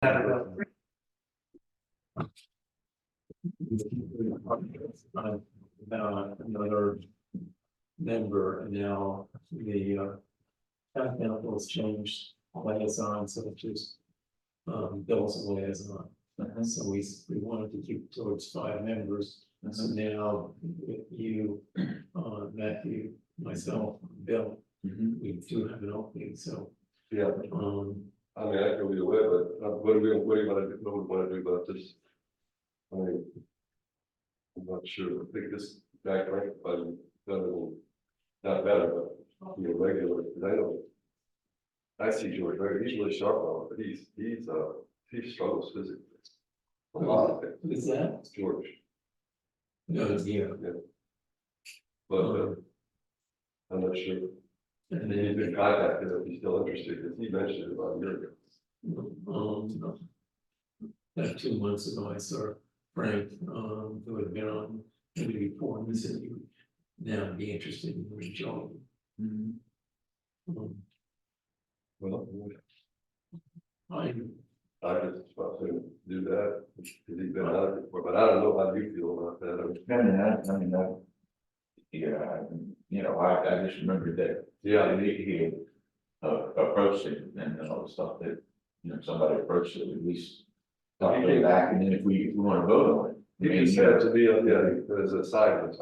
Another member, and now the town council has changed liaison, so it's just Bill's a liaison. So we wanted to keep towards 5 members. So now with you, Matthew, myself, Bill, we do have an opening. So Yeah, I mean, I can be away, but what do you want to do? What we want to do about this? I mean, I'm not sure. I think this back rank, but not better, but you know, regular. Because I know I see George. Right, he's really sharp on it, but he struggles physically. A lot of it. is that? George. No, it's you. Yeah. But I'm not sure. And He's then been contacted if he's still interested, because he mentioned it about a year ago. About 2 months ago, I saw Frank, who had been on maybe before, and he said he would now be interested in rejoining. Well, I I just about to do that, because he's been on it before, but I don't know how you feel about that. Yeah, you know, I just remembered that. Yeah. He approached it and all the stuff that, you know, somebody approached it, at least talk to it back, and then if we want to vote on it. You just said to me, yeah, as a side of it.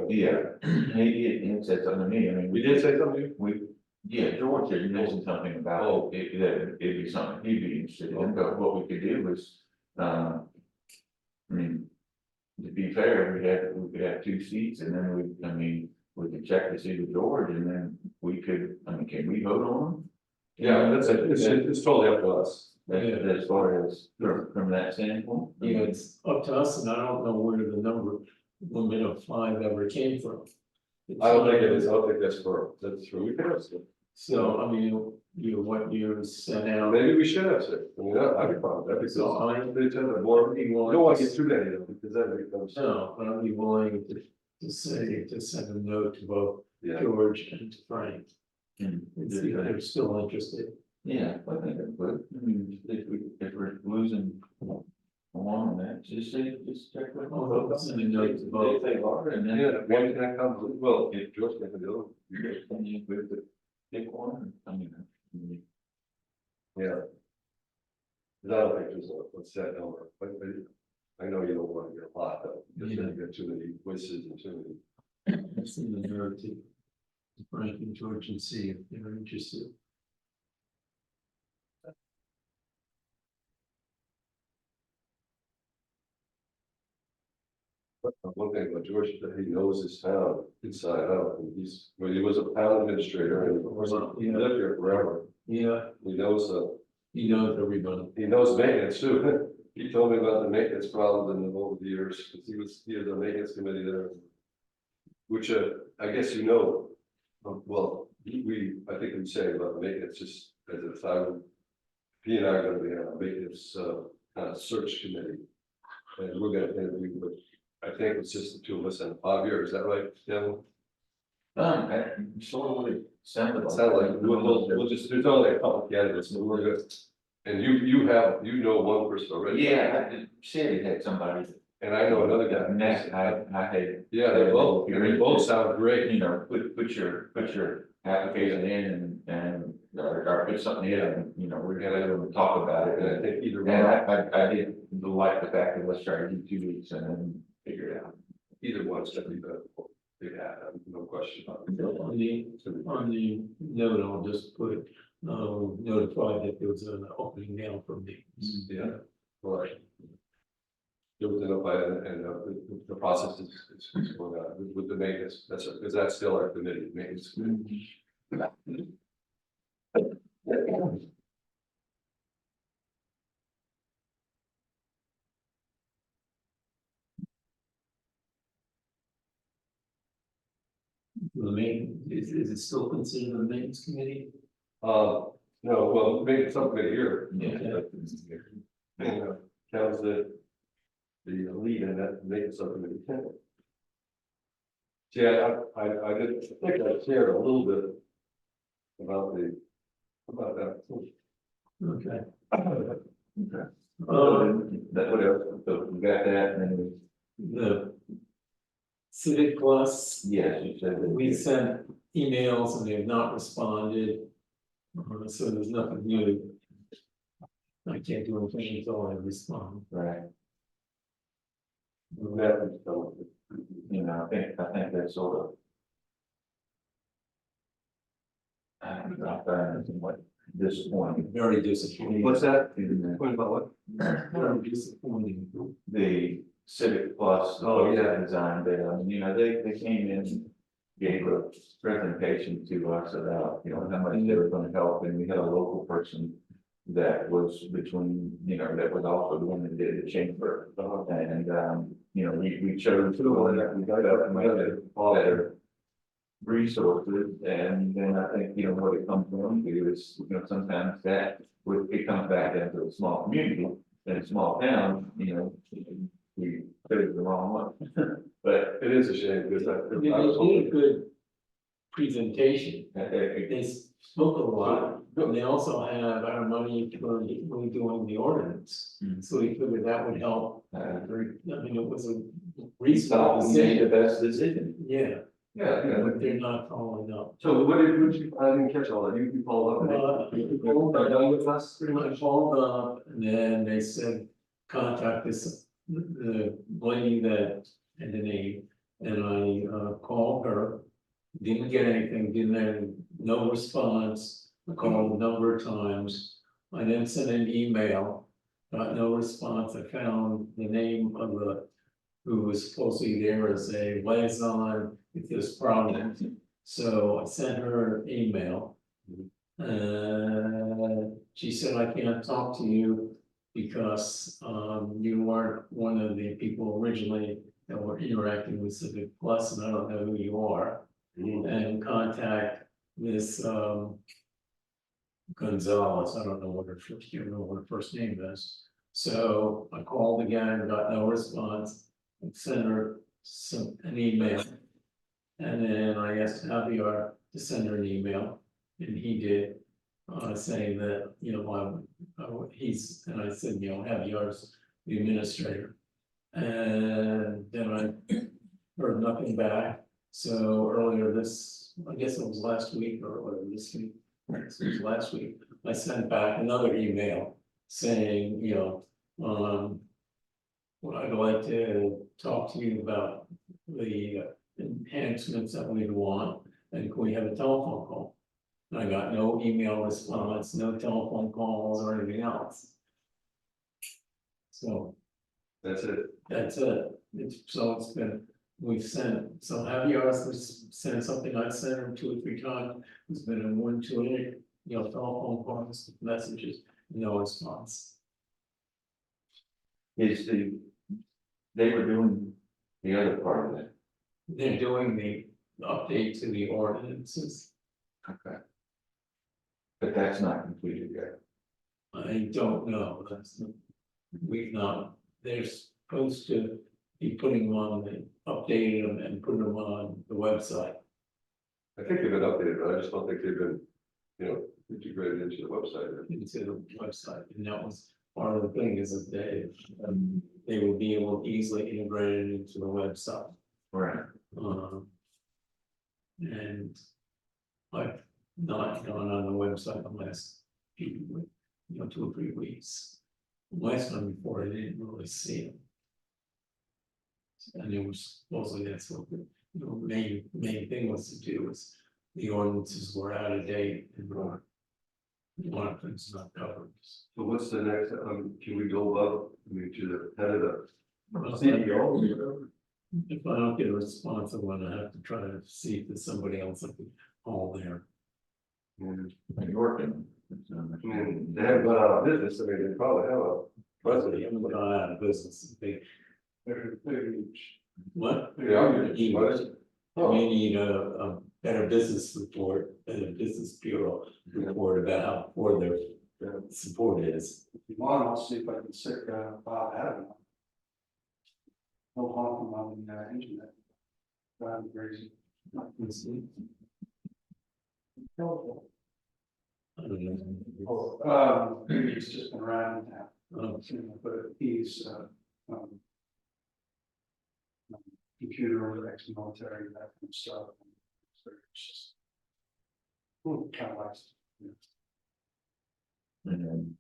Yeah, he said something to me, I mean. We did say something? George had mentioned something about it, that it'd be something he'd be interested in, but what we could do was, I mean, to be fair, we could have 2 seats, and then we could check to see the George, and then we could, can we vote on them? Yeah, that's it, it's totally up to us. As far as from that standpoint. Yeah, it's up to us, and I don't know where the limit of 5 ever came from. I don't think it is, I don't think that's for we can have 6. So, I mean, what you sent out. Maybe we should have 6, I mean, I'd be fine with that, because So they tend to more, you don't want to get too many of them, because then it becomes. No, but I'd be willing to send a note to both Yeah. George and to Frank. And And see if they're still interested. yeah, I think it would, if we're losing one on that, just check with. Send a note to both. If they are, and then. Yeah, one can come, well, if George can do You guys can you with the pick one, yeah. Because I don't think there's a set number, but I know you don't want to get a lot, though, because then you get too many voices and too many. Send the note to Frank and George and see if they're interested. One thing about George, is that he knows his town inside out, and he was a town administrator, and he lived here forever. Yeah, He knows, he knows everybody. he knows maintenance too. He told me about the maintenance problems in over the years, because he was a maintenance committee there. Which, I guess you know, well, I think we say about the maintenance, just as a side. He and I are gonna be on a maintenance, kind of search committee. And we're gonna interview, but I think it's just the 2 of us in 5 years, is that right, Devin? Sort of what it sounded It like. sounds like we'll just, there's only a couple candidates, so we're good. And you know one person already. Yeah, I said it had somebody. And I know another guy. And that, I had. Yeah, they both sound great. You know, put your application in and, or put something in, and, you know, we're gonna talk about it. And I think either And one, I did like the fact that let's try to do 2 weeks and then figure it out. either one's gonna be better. Yeah, no question about it. On the note, I'll just put, notified that there was an opening now for me. Yeah, right. There was enough, and the process is going on with the maintenance, because that's still our committee, maintenance committee. The main, is it still considered a maintenance committee? No, well, maintenance subcommittee here. Yeah. And Cal's the lead in that maintenance subcommittee. Yeah, I did think I shared a little bit about that. Okay. Okay. That, what else, so we got that, and then The Civic Plus, yes, you said that. we sent emails and they have not responded. So there's nothing new. I can't do anything until I respond. Right, That was, you know, I think that's sort of. I find it somewhat disappointing. Very disappointing. what's that? In the- Point about what? Very disappointing. the Civic Plus. Oh, yeah. Design there, I mean, you know, they came in, gave a presentation to us about, you know, how much they were gonna help, and we had a local person that was between, you know, that was also the one that did the chamber. And, you know, we chose the one that we got up and made it better resources, and then I think, you know, what it comes down to is, you know, sometimes that, it comes back into a small community, in a small town, you know, we put it the wrong one. But It is a shame, because I They did a good presentation. it, They spoke a lot, but they also have our money for redoing the ordinance. Hmm. So we figured that would help. I agree. I mean, it was a We reasonable thought we made the decision. best decision. Yeah, yeah, but they're not following up. so what did you, I didn't catch all that, you followed up? They're done with us? pretty much followed up, and then they said, contact this, the lady that had the name. And I called her, didn't get anything, didn't have, no response. I called a number of times. I then sent an email, got no response. I found the name of the, who was supposed to be there as a liaison with this problem. So I sent her an email. She said, I can't talk to you because you weren't one of the people originally that were interacting with Civic Plus, and I don't know who you are. And contact this Gonzalez, I don't know what her first, you know what her first name is. So I called again, got no response, I sent her an email. And then I asked Javier to send her an email, and he did, saying that, you know, he's, and I said, you know, Javier's the administrator. And then I heard nothing back. So earlier this, I guess it was last week or this week, this was last week, I sent back another email saying, you know, well, I'd like to talk to you about the enhancements that we'd want, and can we have a telephone call? And I got no email response, no telephone calls or anything else. So That's it. that's it. It's been, we've sent, so Javier sent something, I sent him 2 or 3 times. It's been a 1, 2, you know, telephone calls, messages, no response. Is they were doing the other part of it. They're doing the update to the ordinances. Okay. But that's not completed yet. I don't know, we've not, they're supposed to be putting them on, updating them and putting them on the website. I think they've been updated, but I just don't think they've been, you know, integrated into the website. Into the website, and that was part of the thing is that they would be able to easily integrate it into the website. Right. And I've not gone on the website the last few, you know, 2 or 3 weeks. Last time before, I didn't really see them. And it was supposedly that's what the, you know, main thing was to do was the ordinances were out of date and one of them's not covered. So what's the next, can we go above, I mean, to the head of the Well, CEO? if I don't get a response, I'm gonna have to try to see if there's somebody else that can call there. And, Yorkin. I mean, they haven't gone out of business, I mean, they probably have a They president. haven't gone out of business. They're huge. What? They are, You what is it? may need a better business report, better business bureau report about how poor their support is. If you want, I'll see if I can sick Bob Adam. No harm on the internet. Driving crazy. I don't know. Maybe it's just been around now. You know, but he's, computer, ex-military, that kind of stuff. So it's just kind of like. And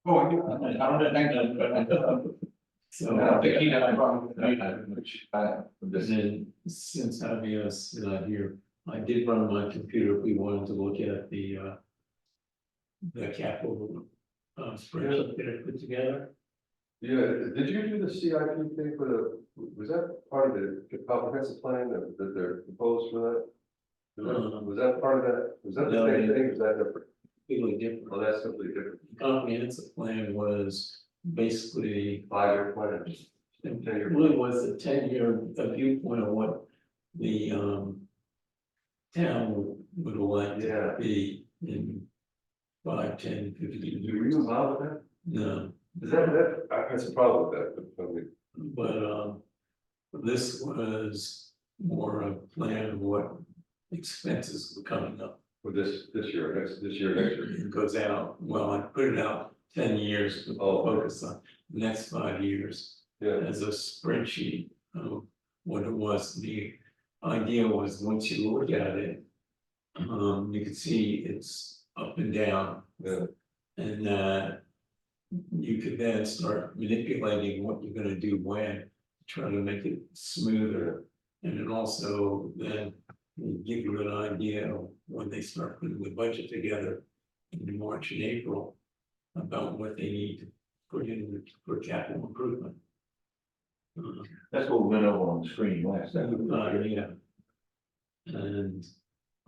Oh, yeah, I don't think that. So. I don't think he had a problem. And then since Javier's not here, I did run my computer, if we wanted to look at the capital spreadsheet that I put together. Yeah, did you do the CIP thing for the, was that part of the comprehensive plan that they're proposed for that? Was that part of that, was that the No, same it- thing, was that different? Completely different. Oh, that's completely different, The comprehensive plan was basically, 5-year plan. it 10-year really was a 10-year viewpoint of what the town would like Yeah. to be in 5, 10, 15 Were you years. involved with that? No, Is that, that's a problem with that, I mean, but this was more a plan of what expenses were coming up. for this year, next year. It goes out, well, I put it out 10 years, but Oh. focus on the next 5 years Yeah, as a spreadsheet of what it was. The idea was, once you look at it, you can see it's up and down. yeah, And that you could then start manipulating what you're gonna do when, trying to make it smoother. And it also then will give you an idea of when they start putting the budget together in March and April about what they need to put in for capital improvement. that's what we went over on the screen last time. Yeah. And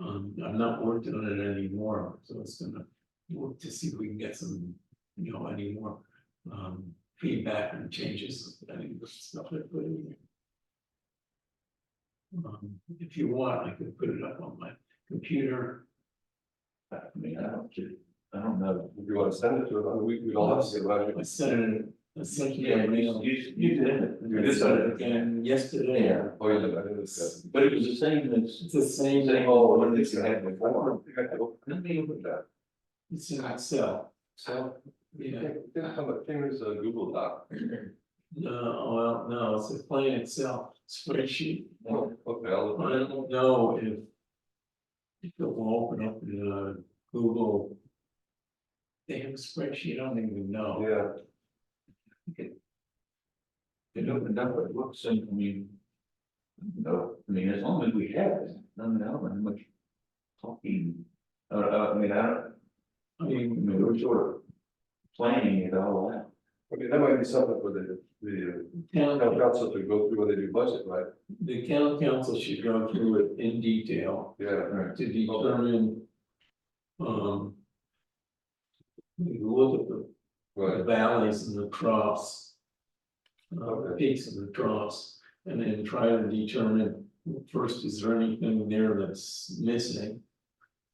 I'm not working on it anymore, so it's gonna work to see if we can get some, any more feedback and changes. I think the stuff I put in there. If you want, I could put it up on my computer. I mean, I don't know. if you want to send it to them, we don't have to get about it. I sent it Yeah, email. you did it. You did send it. Again yesterday. Yeah. Oh, yeah, I didn't discuss. But it was the same as, It's the same. same old one that you had I before. don't think I have, let me look at that. It's in Excel. So, Yeah. didn't have a thing as a Google Doc. No, well, no, it's a plain Excel spreadsheet. Oh, okay, I'll look I at it. don't know if it will open up in Google. They have a spreadsheet, I don't even know. Yeah, it opened up, it looks, I mean. No, I mean, as long as we have it, I don't know how much talking. I mean, I mean, we're sort of planning it all out. I mean, that might be something for the town town, council to go through when they do budget, right? the town council should go through it in detail Yeah, to determine. You look at the right, valleys and the troughs. Okay. Peaks and the troughs, and then try to determine, first, is there anything there that's missing?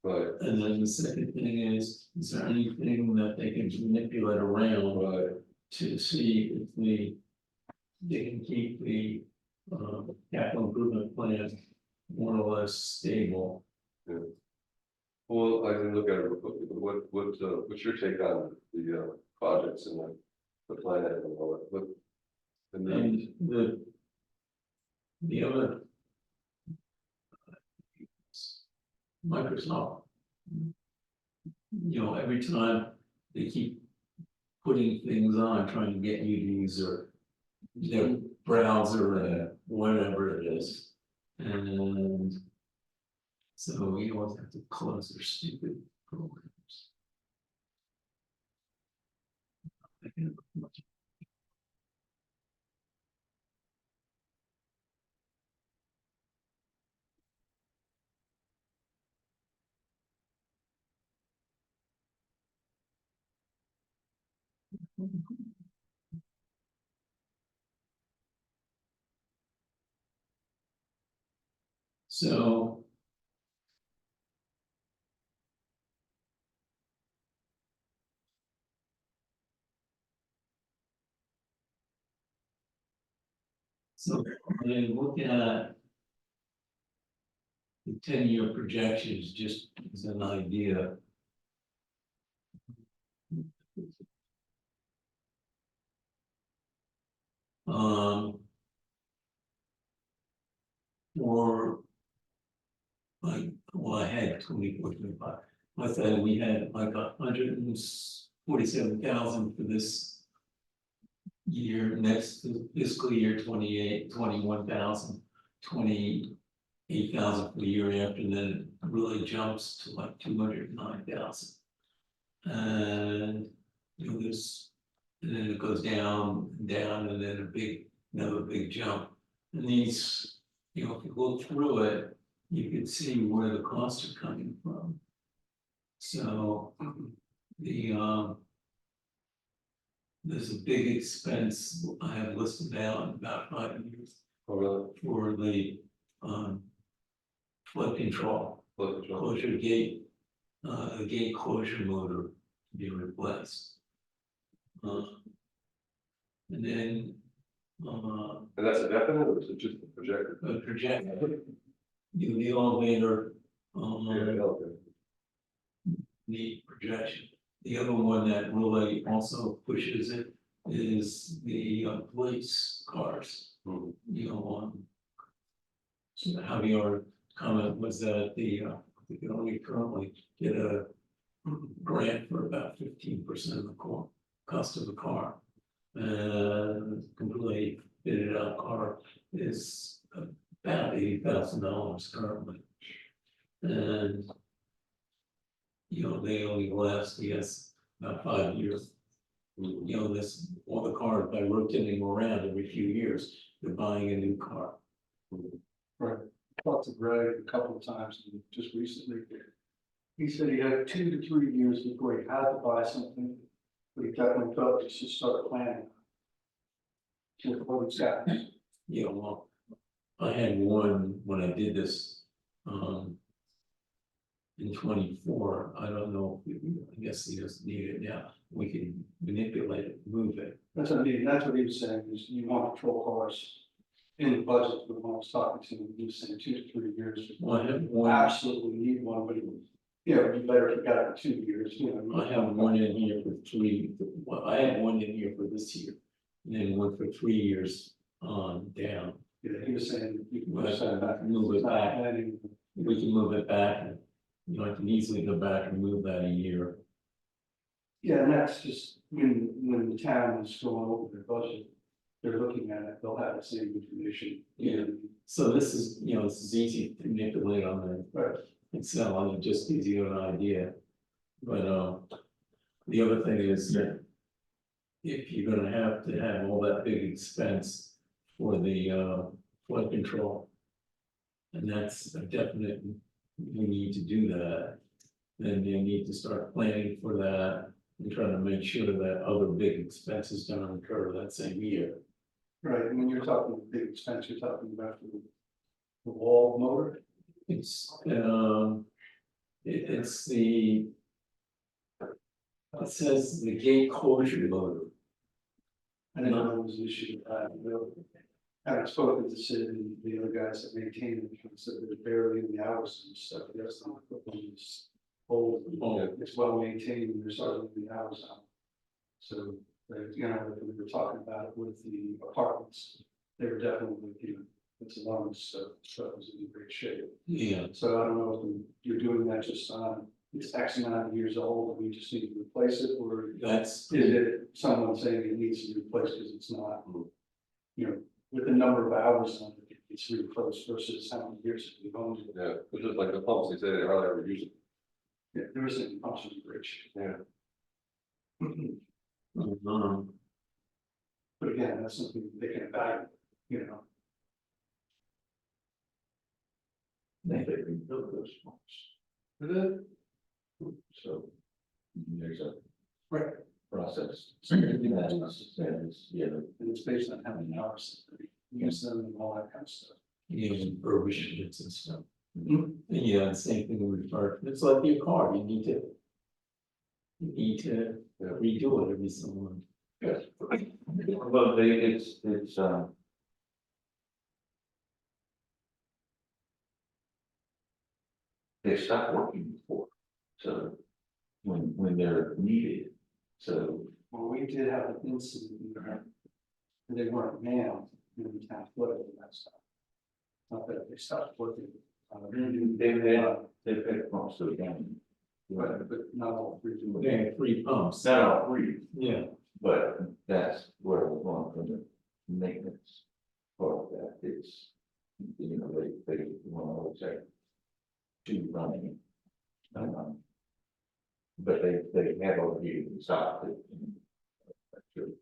right, And then the second thing is there anything that they can manipulate around right. to see if they can keep the capital improvement plan more or less stable. Well, I didn't look at it, but what's your take on the projects and the plan and all that, what? The need, And the other. Microsoft. Every time they keep putting things on, trying to get you to use their browser and whatever it is. And so you always have to close their stupid programs. I can't look much. So. So when you look at. The 10-year projections, just as an idea. Um. For. Like, well, I had 24, 25. I said we had like 147,000 for this. Year, next fiscal year, 28, 21,000, 28,000 for the year after, and then it really jumps to like 209,000. And you know, there's, and then it goes down, and down, and then another big jump. And these, you know, if you look through it, you can see where the costs are coming from. So the there's a big expense I have listed out in about 5 years Oh, really? for the flood control. Flood control. Closure gate, a gate closure motor to be replaced. And then, And that's a definite, or is it just a projected? a project, the elevator, Yeah, okay. the projection. The other one that really also pushes it is the police cars. Mhm. You know, so how your comment was that we can only currently get a grant for about 15% of the cost of the car. And completely fitted out car is about $80,000 currently. And you know, they only last, yes, about 5 years. You know, all the cars, by rotating them around every few years, they're buying a new car. Right, talked to Greg a couple of times, and just recently. He said he had 2 to 3 years before he had to buy something, but he definitely felt he should start planning. With what he's got. You know, well, I had one when I did this, in 24, I don't know, I guess he doesn't need it now, we can manipulate it, move it. That's what I mean, that's what he was saying, is you want patrol cars in the budget, but when I was talking to him, he was saying 2 to 3 years. Well, I have You one, absolutely need one, but you know, it'd be better if you got it for 2 years, you know. I have one in here for 3, well, I have one in here for this year. And then one for 3 years down, Yeah, he was saying you can Well, push that back. move it It's not back. planning. we can move it back, and you know, I can easily go back and move that a year. Yeah, and that's just when the town is going over their budget, they're looking at it, they'll have the same information. Yeah. So this is, you know, this is easy to manipulate on the Right, Excel, and it just gives you an idea. But the other thing is that if you're gonna have to have all that big expense for the flood control, and that's a definite, we need to do that, then you need to start planning for that and trying to make sure that other big expenses don't occur that same year. right, and when you're talking big expense, you're talking about the wall motor. It's it's it says the gate closure motor. I didn't know it was an issue. Having spoken to Sid and the other guys that maintain it, said they're barely in the hours and stuff, that's not equipment is old, it's well maintained, and there's hardly any hours on. So, you know, when we were talking about it with the apartments, they were definitely, you know, it's alarming, so it was in great shape. Yeah, So I don't know if you're doing that just on, it's X amount of years old, and we just need to replace it, or that's, is it someone saying it needs to be replaced because it's not, you know, with the number of hours on it, it's replaced versus how many years we've owned it. Yeah, it's just like the pumps, they say they hardly ever use it. Yeah, there isn't much of a bridge. Yeah. But again, that's something they can evaluate, you know. They rebuild those pumps. Is it? So there's a Right. process. Yeah. Yeah, And it's based on how many hours they use them and all that kind of stuff. you know, refurbishments and stuff. Mhm. Yeah, same thing with car, it's like your car, you need to Yeah. redo it every so long. well, it's, they stop working before, so when they're needed, so. Well, we did have an incident in there and they weren't manned, in the town flooded and that stuff. Not that they stopped working. They've had pumps to the county. But not all three. They had 3 pumps. Not all three, Yeah, but that's where we're going from the maintenance part of that is, you know, they want to check. 2 running. But they have overheated and stopped it. That's true.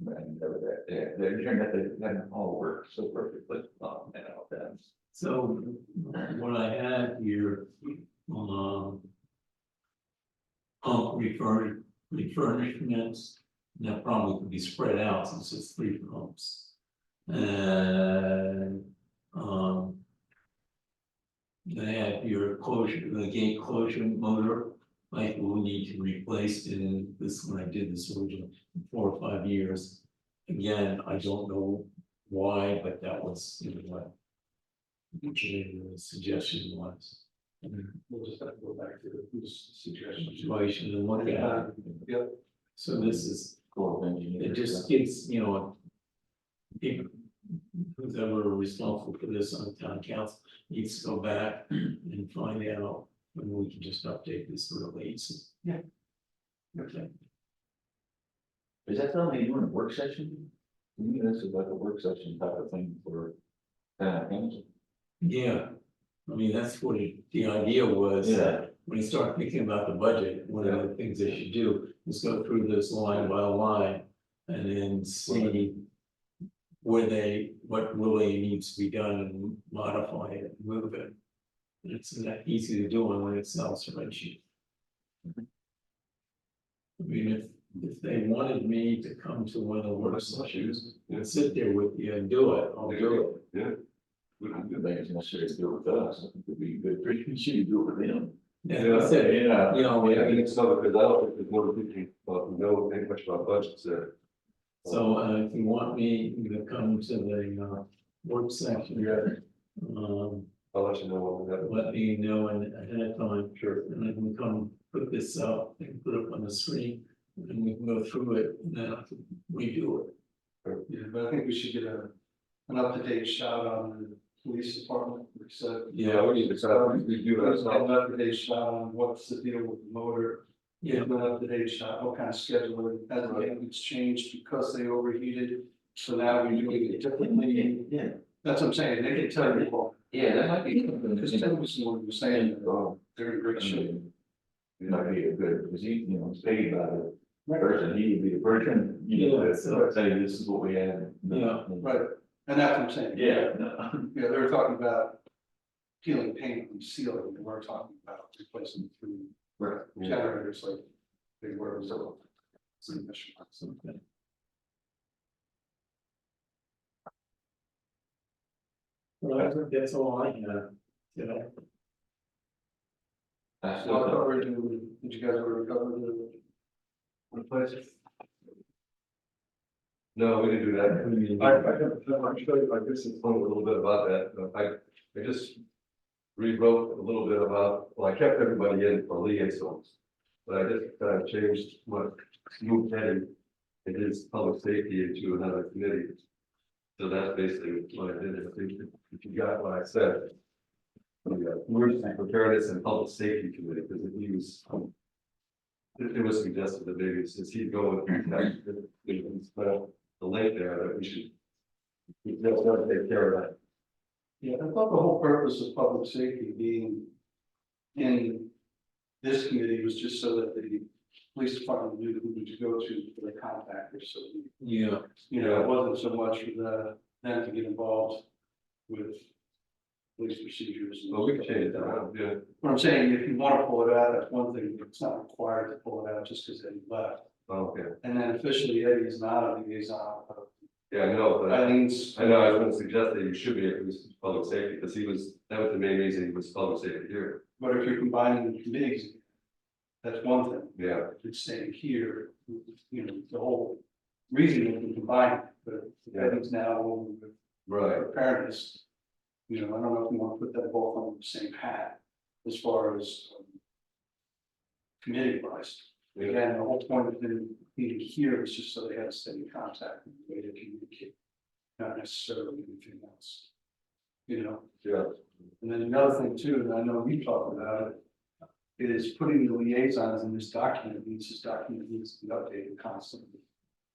And the internet, they haven't all worked so perfectly, and all that. so what I had here, pump refurbishments, that probably could be spread out since it's 3 pumps. And, they have your closure, the gate closure motor, like we need to replace it, and this, when I did this originally, 4 or 5 years. Again, I don't know why, but that was, you know, what the suggestion was. We'll just have to go back to whose suggestion. Situation and look at it. Yep. So this is, Corps of Engineers. it just gives, you know, people, who's ever responsible for this on the town council needs to go back and find out when we can just update this release. Yeah. Okay. Is that something you do in a work session? To me, this is like a work session type of thing for council. Yeah, I mean, that's what the idea was, Yeah. that when you start thinking about the budget, one of the things they should do is go through this line by line. And then see where what really needs to be done and modify it, and move it. And it's not easy to do on an Excel spreadsheet. I mean, if they wanted me to come to one of the work sessions and sit there with you and do it, I'll do it. Yeah. I don't think it's necessary to do it with us, I think it'd be good for you to do it with them. Yeah, I said, You know, you know, Yeah, I think so, because I don't think there's more people, know any much about budgets there. so if you want me to come to the work session. I'll let you know when we have it. Let me know ahead of time, Sure. and I can come put this up and put it on the screen, and we can go through it, and then I can redo it. Yeah, but I think we should get an up-to-date shot on the police department, like I said. Yeah, we need to set up, we do that. Let's get an up-to-date shot on what's the deal with the motor. Yeah, Get an up-to-date shot, what kind of schedule, has it's changed because they overheated, so now we're doing it differently. Yeah, That's what I'm saying, they can tell you, well, yeah, that might be something. because Tim was the one who was saying, they're in great shape. It might be a good, because he, you know, he's paid by the person, he'd be the person, you know, Yeah. that say this is what we have. Yeah. Right, and that's what I'm saying. Yeah, no. Yeah, they were talking about peeling paint and sealing, they weren't talking about replacing through Right. generators like they were, so. okay. Well, I think that's all I have today. That's Well, still, covered, did you guys already cover the places? No, we didn't do that. I guess it's a little bit about that. I just rewrote a little bit about, well, I kept everybody in for liaisons. But I just changed what moved heading. It is public safety into another committee. So that's basically what I did. I think if you got what I said. The emergency preparedness and public safety committee, because if he was. It was suggested that maybe since he'd go with the link there, that we should. He's gonna take care of that. Yeah, I thought the whole purpose of public safety being in this committee was just so that the police department knew who to go to for their contactors, so. Yeah, You know, it wasn't so much for them to get involved with police procedures. and Well, we can stuff change like that that. around, yeah. What I'm saying, if you want to pull it out, that's one thing, but it's not required to pull it out just because Eddie left. Okay, And then officially Eddie is not a liaison of yeah, I know, but Eileen's. I know I was gonna suggest that you should be at least public safety, because that was the main reason he was public safety here. But if you're combining the committees, that's one thing. Yeah, If it's staying here, you know, the whole reason you can combine it, but Eddie's now over with right. preparedness. You know, I don't know if you want to put that both on the same hat as far as committee wise. Again, the whole point of them being here is just so they have a steady contact and a way to communicate, not necessarily anything else. You know, Yeah, and then another thing too, and I know we talked about it, is putting the liaisons in this document, means this document needs to be updated constantly.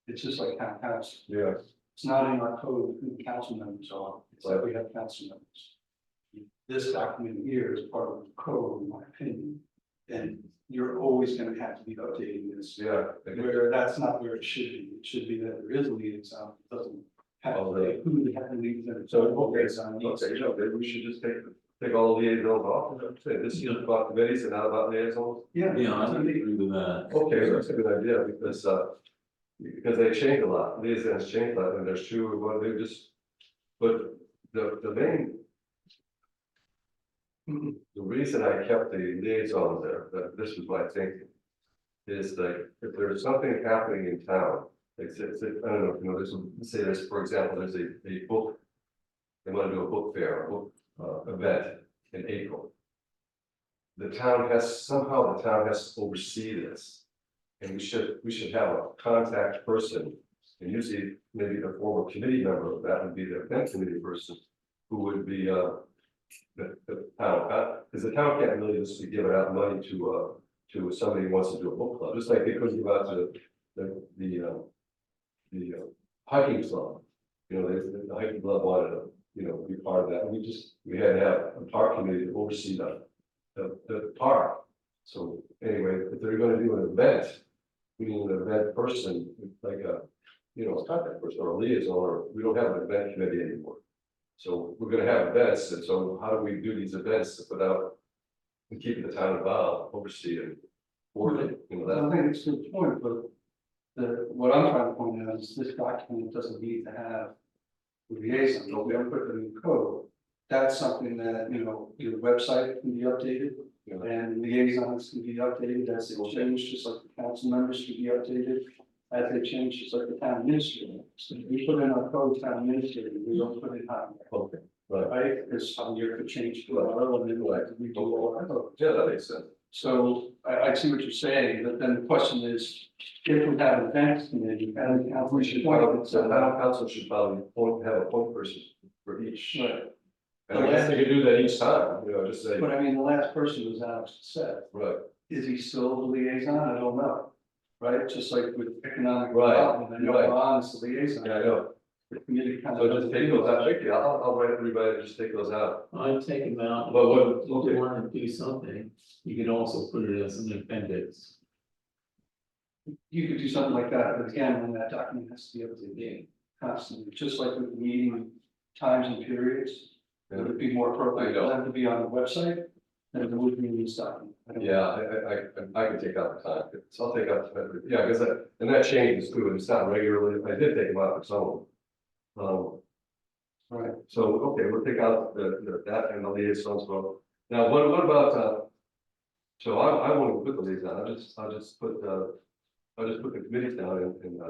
It's just like town council. yeah, It's not in our code who the council members are, it's like we have council members. This document here is part of the code, in my opinion, and you're always gonna have to be updating this. yeah. Where that's not where it should be, it should be that there is a liaison, it doesn't have Oh, to really? say who the heck leads it. So, okay, maybe we should just take all the liaisons off, say this is about committees and not about liaisons. Yeah. Yeah, I would agree with that. Okay, that's a good idea, because they change a lot, liaisons change a lot, and there's two, one, they just, but the main. The reason I kept the liaison there, that this was my thinking. Is that if there's something happening in town, it's, I don't know, if you know, let's say there's, for example, there's a book. They want to do a book fair, a book event in April. The town has to oversee this. And we should have a contact person, and usually maybe the former committee member of that would be the event committee person. Who would be the town, because the town can't really just be giving out money to somebody who wants to do a book club, just like they couldn't give out to the hiking club. You know, the hiking club wanted to, you know, be part of that, we had to have a park committee to oversee the park. So anyway, if they're gonna do an event, we need an event person, like a, you know, a contact person or a liaison, or we don't have an event committee anymore. So we're gonna have events, and so how do we do these events without keeping the town involved, overseeing, coordinating, you know, I that. don't think it's a good point, but what I'm trying to point out is this document doesn't need to have the liaison, but we don't put it in the code. That's something that, you know, your website can be updated, You know, and liaisons can be updated as they change, just like the council members can be updated. As they change, just like the town administrator. So we put in our code town administrator, we don't put it on there. Okay, right, Right, because some year could change tomorrow, and then like we do all our code. yeah, that makes sense. So I see what you're saying, but then the question is, if we have an events committee, and We we should should point probably, it so to town council should probably have a point person for each. Right. And I guess they could do that each time, you know, just say, But I mean, the last person was Alex said, right, is he still the liaison? I don't know. Right, just like with economic Right, development, I know right. Ron is the liaison. yeah, I know, The committee kind so of. just take those out, yeah, I'll rewrite it, just take those out. I'd take them out. But what- If you want to do something, you can also put it as an appendix. You could do something like that, but again, when that document has to be up to date constantly, just like with meeting times and periods. Would it be more appropriate for them to be on the website than it would be in this document? I don't know. Yeah, I can take out the time, so I'll take out the, yeah, because that, and that changes too, it's not regularly, I did take them out for some of them. Right, So, okay, we'll take out that and the liaisons, well, now, what about, so I won't put the liaison, I'll just put the committees down and,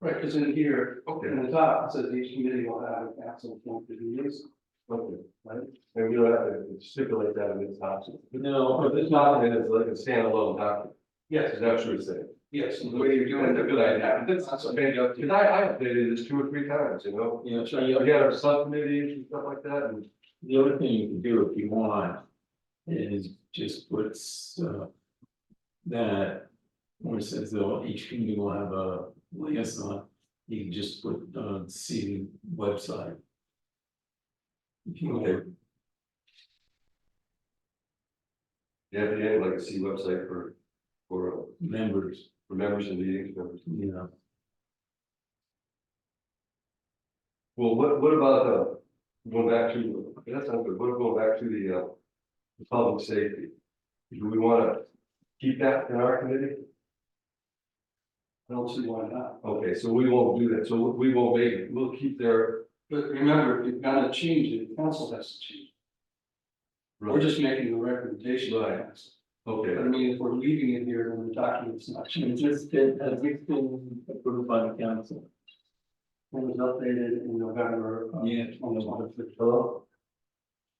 right, because in here, okay, in the top, it says each committee will have a council appointed liaison, okay. right? And we don't have to stipulate that in this option. No, But this document is like a standalone document, Yes, is that what you're saying? yes, and the way you're doing That's a it. good idea, that's okay, because I updated this 2 or 3 times, you know? you know, so We got our subcommittees and stuff like that, and the other thing you can do if you want is just put that where it says though each committee will have a liaison, you can just put see website. If you Okay. want, yeah, at the end, like a C website for members, members and meetings members. you know, Well, what about, going back to, that sounds good, what going back to the public safety? Do we wanna keep that in our committee? I don't see why not. Okay, so we won't do that, so we won't make it, we'll keep their. But remember, if you're gonna change it, the council has to change. We're just making a recommendation. to the Right. council. Okay, But I mean, if we're leaving it here, then the document's not it's changed. just been, has it been approved by the council? It was updated in November. Yeah. 2023. hello?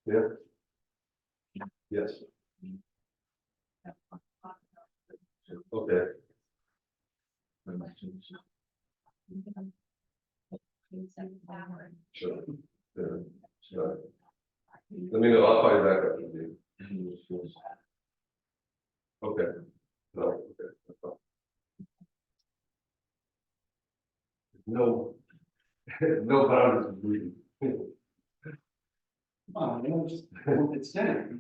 Yeah? Yes, Okay, sure. Yeah, sure. Let me know, I'll call you back up with you. Okay. No, okay. That's fine. No, no boundaries. Breathing. It's ten,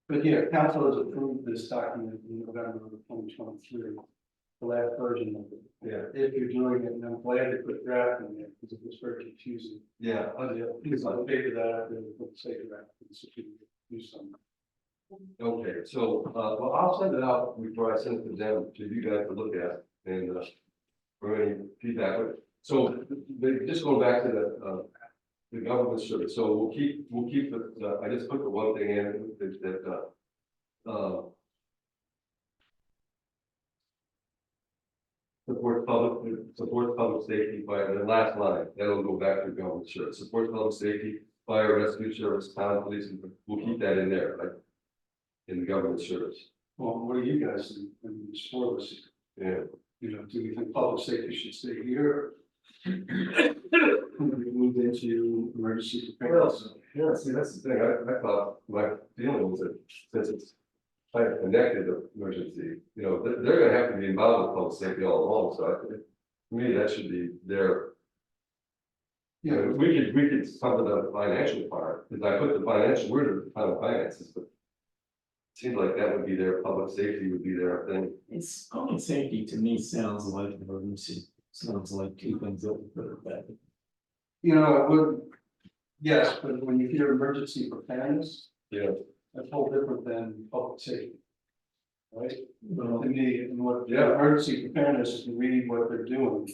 but yeah, council has approved this document in November of 2023, the last version of it. Yeah, If you're doing it, and I'm glad they put draft in there, because it was very confusing. yeah, Please, I'll pay for that, and we'll say draft, so you can do something. okay, so, well, I'll send it out before I send it to them, to you guys to look at, and, for any feedback. So, just going back to the government service, so we'll keep I just put the one thing in that, supports public safety by the last line, that'll go back to government service, supports public safety, fire rescue service, town police, and we'll keep that in there, like, in the government service. Well, what do you guys think, when you explore this? Yeah, You know, do we think public safety should stay here? We moved into emergency preparedness. yeah, see, that's the thing, I thought, my feeling was that since it's kind of connected to emergency, you know, they're gonna have to be involved with public safety all along, so I think, to me, that should be their. You know, we could cover the financial part, because I put the financial, we're the final finances, but. It seems like that would be their, public safety would be their thing. It's public safety to me sounds like emergency, sounds like two things that we put it back. You know, it would, yes, but when you hear emergency preparedness, Yeah. that's whole different than public safety. Right? Well, To me, and what, Yeah. emergency preparedness is to read what they're doing.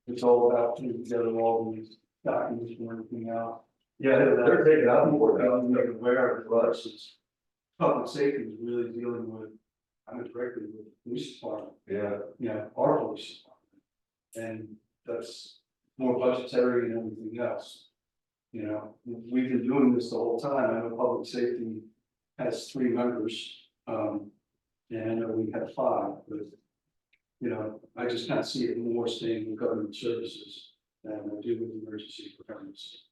It's all about putting together all these documents and everything else. Yeah, they're taking out more Well, now. make aware of it versus public safety is really dealing with, I'm directly with the police department, Yeah, you know, our police department. And that's more budgetary and everything else. You know, we've been doing this the whole time. I know public safety has 3 members, and I know we had 5, but. You know, I just kind of see it more staying in government services than I do with emergency preparedness.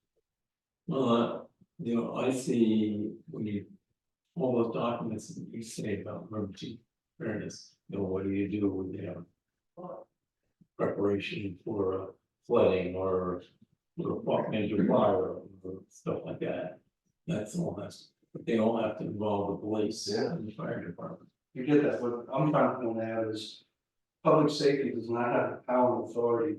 Well, you know, I see when you, all those documents that you say about emergency preparedness, you know, what do you do with, you know, preparation for flooding or major fire or stuff like that. That's all has, but they all have to involve the police Yeah. and the fire department. You get that, what I'm trying to point out is, public safety does not have the power and authority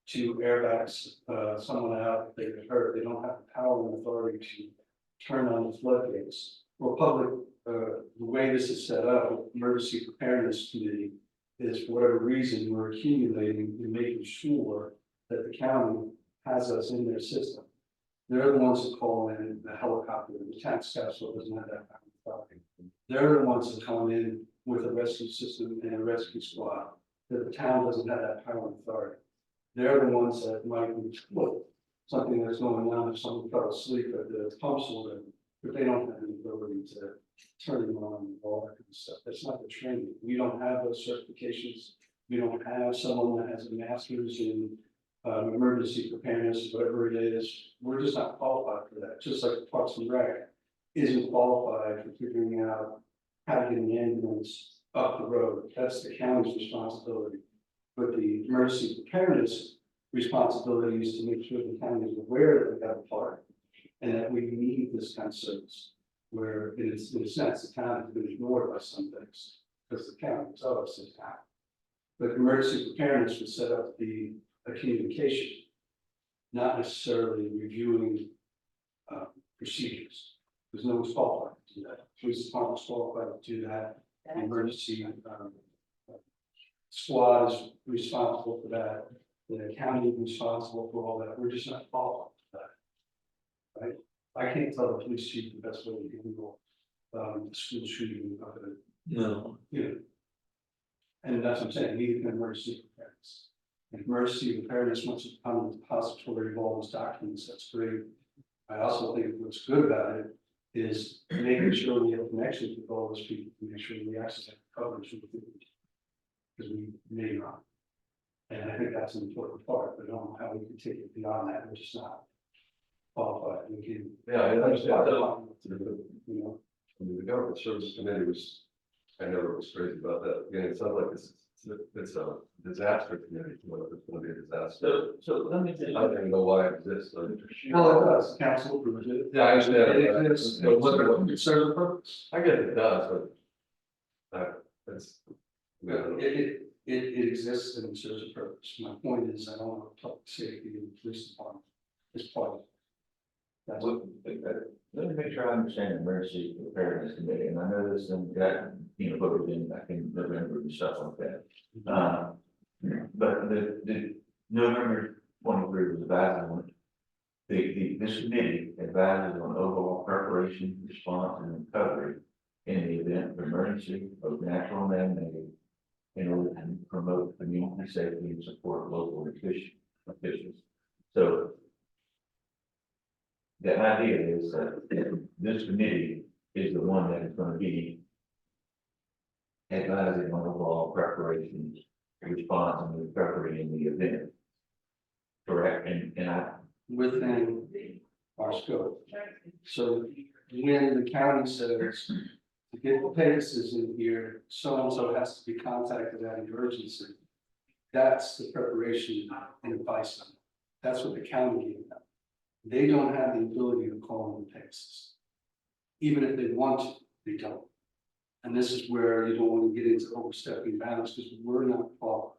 to airbags, someone out if they get hurt, they don't have the power and authority to turn on the floodgates. Well, public, the way this is set up, emergency preparedness committee, is for whatever reason, we're accumulating and making sure that the county has us in their system. They're the ones that call in the helicopter, the town Scottsville doesn't have that kind of authority. They're the ones that come in with a rescue system and a rescue squad, that the town doesn't have that power and authority. They're the ones that might report something that's going on if someone fell asleep at the pumps or whatever, but they don't have the ability to turn them on and all that kind of stuff. That's not the training. We don't have those certifications. We don't have someone that has a master's in emergency preparedness, whatever it is. We're just not qualified for that, just like the Parks and Rec isn't qualified for figuring out how to get an ambulance up the road. That's the county's responsibility. But the emergency preparedness responsibility is to make sure the county is aware that we have a part and that we need this kind of service. Where in a sense, the county has been ignored by some things because the county is us as town. But emergency preparedness was set up to be a communication, not necessarily reviewing procedures. Because no one's qualified to do that. Police department's qualified to do that. The emergency squad is responsible for that. The county is responsible for all that. We're just not qualified for that. Right? I can't tell the police chief the best way to handle school shooting of it. No, You know. And that's what I'm saying, need an emergency preparedness. If emergency preparedness wants to become a depository of all those documents, that's great. I also think what's good about it is making sure we have connections with all those people, to make sure we actually have coverage with them. Because we may not. And I think that's an important part, but I don't know how we can take it beyond that, we're just not qualified, we can. Yeah, I understand that. You know, I mean, the government services committee was, I never was crazy about that. Again, it sounds like it's a disaster committee, what if it's gonna be a disaster. So let me I just. don't even know why it exists. well, it does, council approved it. Yeah, I understand. It exists, it serves a purpose. I guess it does, but it's. I don't know. It exists and it serves a purpose. My point is, I don't want public safety and the police department is part of it. That's Let me make sure I understand the emergency preparedness committee, and I know this and got, voted in back in November and stuff like that. But the November 23 was advised on. This committee advises on overall preparation, response, and recovery in the event of emergency, both natural and man-made, in order to promote community safety and support local officials. So the idea is that this committee is the one that is going to be advising on overall preparation, response, and recovery in the event. Correct, and I. within our scope. So when the county says to get the Pegasus in here, so-and-so has to be contacted at an urgency. That's the preparation and advice. That's what the county gave them. They don't have the ability to call in the Pegasus. Even if they want to, they don't. And this is where you don't want to get into overstepping bounds because we're not qualified.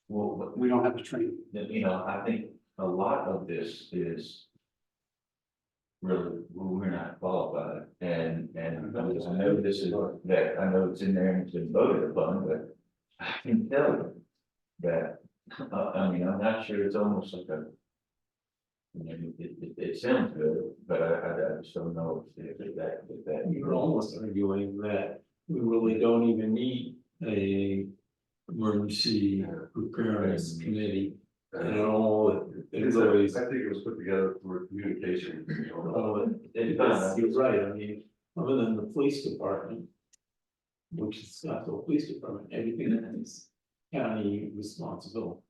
Well, We don't have the training. I think a lot of this is really, we're not qualified, and I know this is that, I know it's in there and it's been voted upon, but I can tell you that, I'm not sure, it's almost like a, it sounds good, but I just don't know if that. You're almost arguing that we really don't even need a emergency preparedness committee. And all, it's always, I think it was put together for communication. you're right, I mean, other than the police department, which is Scottsville Police Department, everything is county responsibility.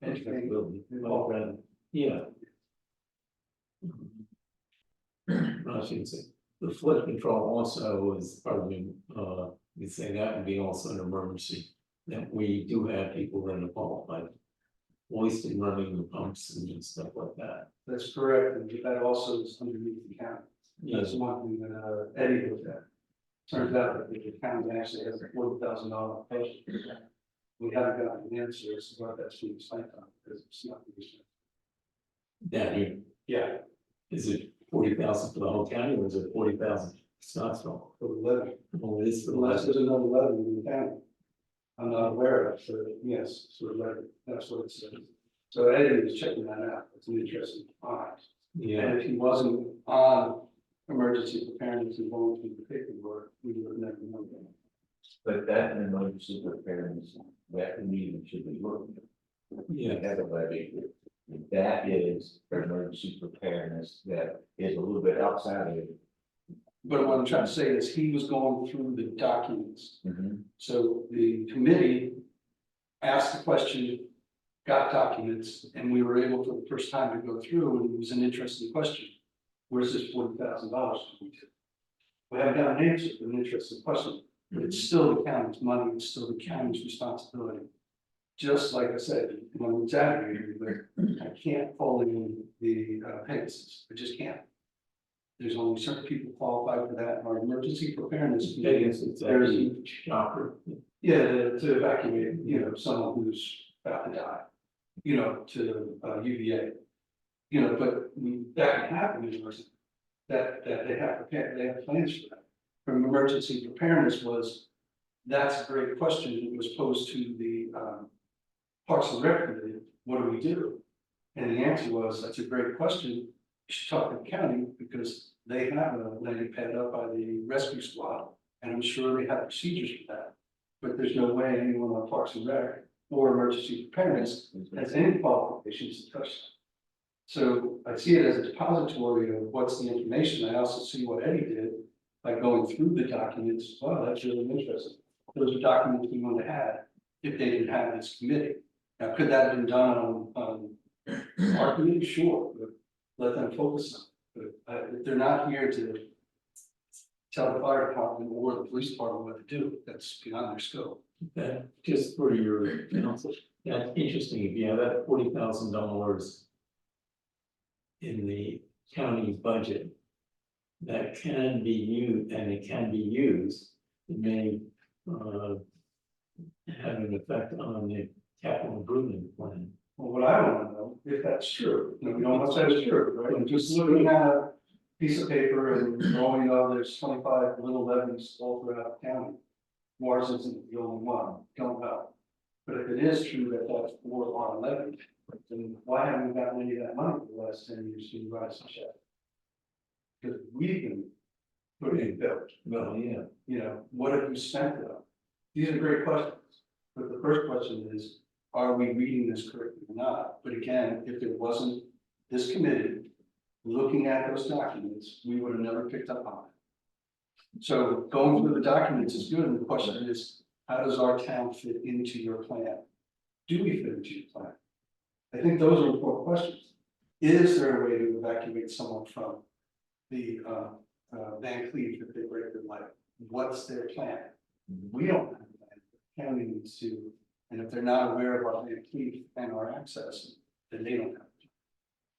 Responsibility, well, rather, yeah. I should say, the flood control also is part of the, you'd say that would be also an emergency, that we do have people that are qualified. Hoisting, running the pumps and stuff like that. That's correct, and that also is underneath the county. That's one thing that Eddie looked at. Turns out that the county actually has a $40,000 budget. We haven't gotten an answer as to what that's being spent on, because it's not being spent. Down here, Yeah, is it 40,000 for the whole county or is it 40,000 Scottsville? for the levy, Oh, it is for the unless last. there's another levy in the county. I'm not aware of, so yes, sort of levy, that's what it says. So Eddie was checking that out, it's an interesting find. Yeah, And if he wasn't on emergency preparedness and going through the paperwork, we would have never known that. But that and emergency preparedness, that meeting should be looking at. yeah, Everybody, that is emergency preparedness that is a little bit outside of it. But what I'm trying to say is he was going through the documents. Mhm. So the committee asked the question, got documents, and we were able for the first time to go through, and it was an interesting question. Where's this $40,000 coming to? We haven't got an answer, but an interesting question, but it's still the county's money, it's still the county's responsibility. Just like I said, when I'm exaggerating, but I can't call in the Pegasus, I just can't. There's only certain people qualified for that, our emergency preparedness. I guess it's a shocker. Yeah, to evacuate, someone who's about to die, to UVA. But that can happen, that they have plans for that. From emergency preparedness was, that's a great question, it was posed to the Parks and Rec committee, what do we do? And the answer was, that's a great question, you should talk to the county, because they have a landing pad up by the rescue squad, and I'm sure they have procedures for that. But there's no way anyone on Parks and Rec or emergency preparedness has any qualifications to touch So I see it as a depository of what's the information. I also see what Eddie did by going through the documents. Wow, that's really interesting. Those are documents we would have had if they didn't have this committee. Now, could that have been done on our committee? Sure, but let them focus on it. But if they're not here to tell the fire department or the police department what to do, that's beyond their scope. That, just for your counsel, that's interesting, if you have that $40,000 in the county budget, that can be used, and it can be used, it may, have an effect on the capital improvement plan. Well, what I want to know, if that's true, we don't know if that's true, right? I'm just looking at a piece of paper and knowing, there's 25 little levies all throughout the county. Ours isn't the only one, don't know. But if it is true that that's for our levy, then why haven't we gotten any of that money for the last 10 years to rise the check? Because we can put it in bill. Well, yeah, What have you spent it on? These are great questions. But the first question is, are we reading this correctly or not? But again, if there wasn't this committee looking at those documents, we would have never picked up on it. So going through the documents is good, and the question is, how does our town fit into your plan? Do we fit into your plan? I think those are important questions. Is there a way to evacuate someone from the Van Cleve if they break their leg? What's their plan? We don't have a plan. The county needs to, and if they're not aware of our Van Cleve and our access, then they don't have to.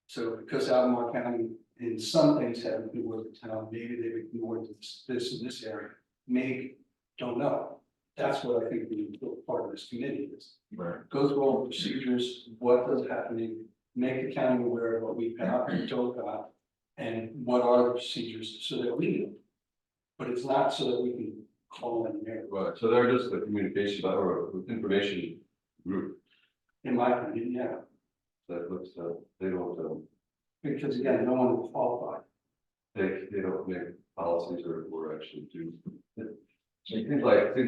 So because Albemarle County in some things haven't been with the town, maybe they've ignored this in this area, maybe, don't know. That's what I think the important part of this committee is. Right. Go through all the procedures, what is happening, make the county aware of what we've got and told got, and what are the procedures so that we know. But it's not so that we can call them there. Right, so they're just a communication or information group In my opinion, yeah, that looks, they don't, because again, no one will qualify. they don't make policies or actually do. It seems like they,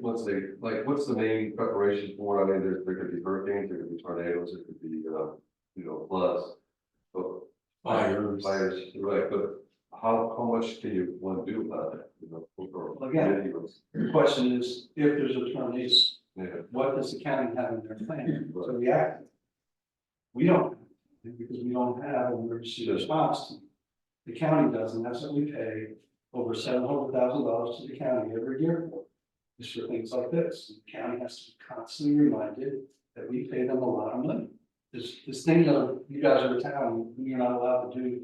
once they, like, what's the main preparation for? I mean, there could be hurricanes, there could be tornadoes, there could be, floods. But fires. Right, but how much can you want to do about that? Well, again, the question is, if there's a tornado, Yeah, what does the county have in their plan to react? We don't, because we don't have an emergency response team. The county does, and that's what we pay over $700,000 to the county every year for. Is for things like this. The county has to be constantly reminded that we pay them a lot of money. This thing of you guys are a town, you're not allowed to do,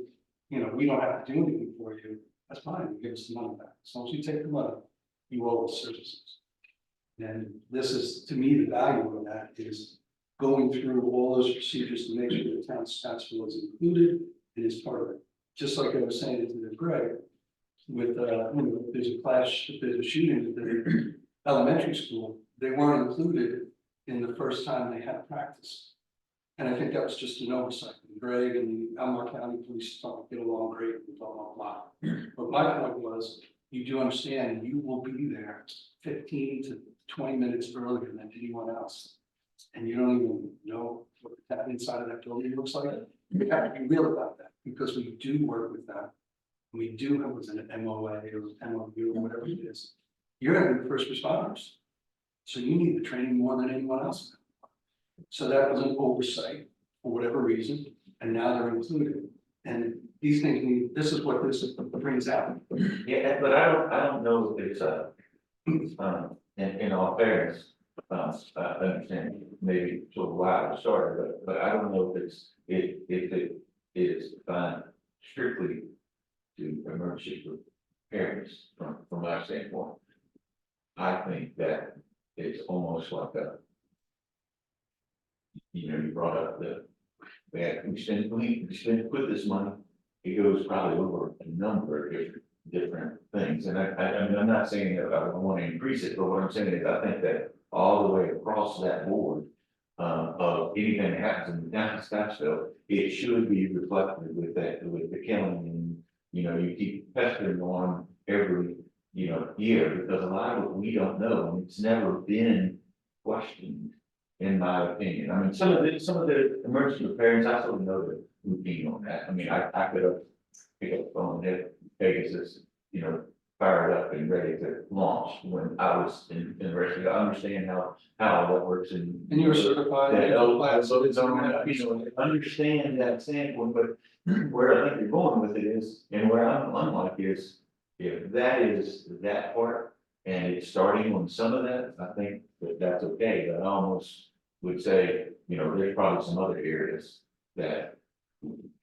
we don't have to do anything for you. That's fine, you give us the money back. As long as you take the money, you owe us services. And this is, to me, the value of that is going through all those procedures to make sure the town of Scottsville is included and is part of it. Just like I was saying to Greg, with, if there's a clash, if there's a shooting at the elementary school, they weren't included in the first time they had practice. And I think that was just an oversight. Greg and the Albemarle County Police Department get along great and blah, blah, blah. But my point was, you do understand you will be there 15 to 20 minutes earlier than anyone else. And you don't even know what that inside of that building looks like. You have to be real about that because we do work with them. We do have an MOA or MOU or whatever it is. You're going to be the first responders. So you need the training more than anyone else. So that was an oversight for whatever reason, and now they're included. And these things need, this is what this brings out. Yeah, but I don't know if it's in all fairness, I understand maybe sort of why it started, but I don't know if it is defined strictly to emergency preparedness from my standpoint. I think that it's almost like you brought up we put this money, it goes probably over a number of different things. And I'm not saying that I want to increase it, but what I'm saying is I think that all the way across that board of anything that happens in the town of Scottsville, it should be reflected with the county. And you keep pestering on every year, because a lot of it we don't know, and it's never been questioned, in my opinion. I mean, some of the emergency preparedness, I sort of know routine on that. I mean, I could have picked up the phone and hit Pegasus, you know, fired up and ready to launch when I was in Russia. I understand how that works and. And you're certified. Yeah, So it's understand that standpoint, but where I think you're going with it is, and where I'm unlike is, if that is that part, and it's starting on some of that, I think that's okay, but I almost would say, you know, there's probably some other areas that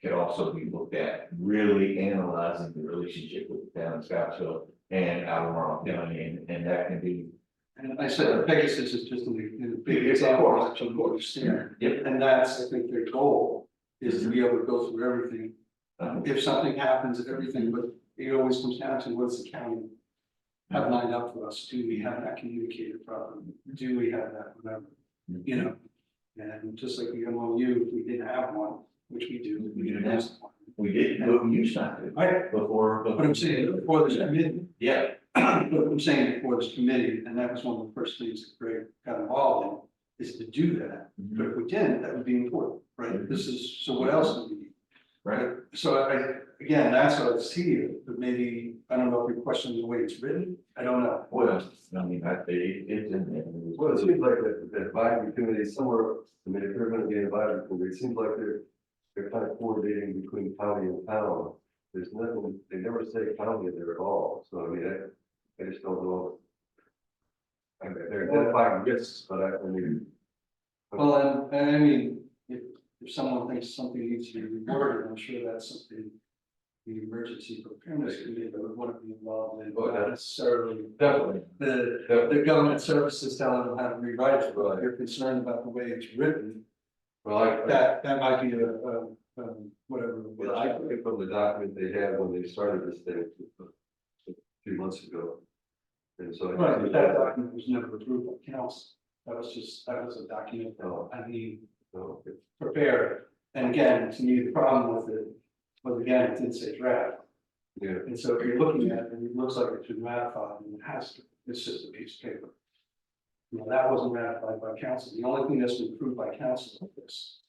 could also be looked at, really analyzing the relationship with the town of Scottsville and Albemarle County, and that can be. And I said Pegasus is just a big example that you understand. Yep. And that's, I think, their goal is to be able to go through everything. If something happens, everything, but it always comes down to what's the county have lined up for us? Do we have that communicated properly? Do we have that, whatever, you know? And just like the MOU, if we didn't have one, which we do, we didn't have one. We did, but we used not to Right, before. but I'm saying before this committee, Yeah, but I'm saying before this committee, and that was one of the first things that Greg got involved in, is to do that. But if we didn't, that would be important, right? This is, so what else do we need? right. So again, that's what I see it, but maybe, I don't know if you're questioning the way it's written, I don't know. Well, I mean, it's in there. Well, it seems like the advisory committee somewhere, I mean, if they're gonna be an advisory committee, it seems like they're kind of coordinating between county and town. There's nothing, they never say county there at all, so I mean, I just don't know. I mean, they're identifying risks, but I mean. Well, and I mean, if someone thinks something needs to be reworded, I'm sure that's something the emergency preparedness committee would want to be involved in, but not necessarily Definitely. the government services telling them how to rewrite it, but if you're concerned about the way it's written, Well, that might be whatever. well, I took it from the document they had when they started this thing a few months ago. And so. Right, but that document was never approved by council, that was a document, I mean, No, prepared. And again, to me, the problem with it, was again, it did say draft. yeah, And so if you're looking at it, and it looks like it's been ratified, and it has to, it's just a piece of paper. You know, that wasn't ratified by council, the only thing that's been approved by council is this.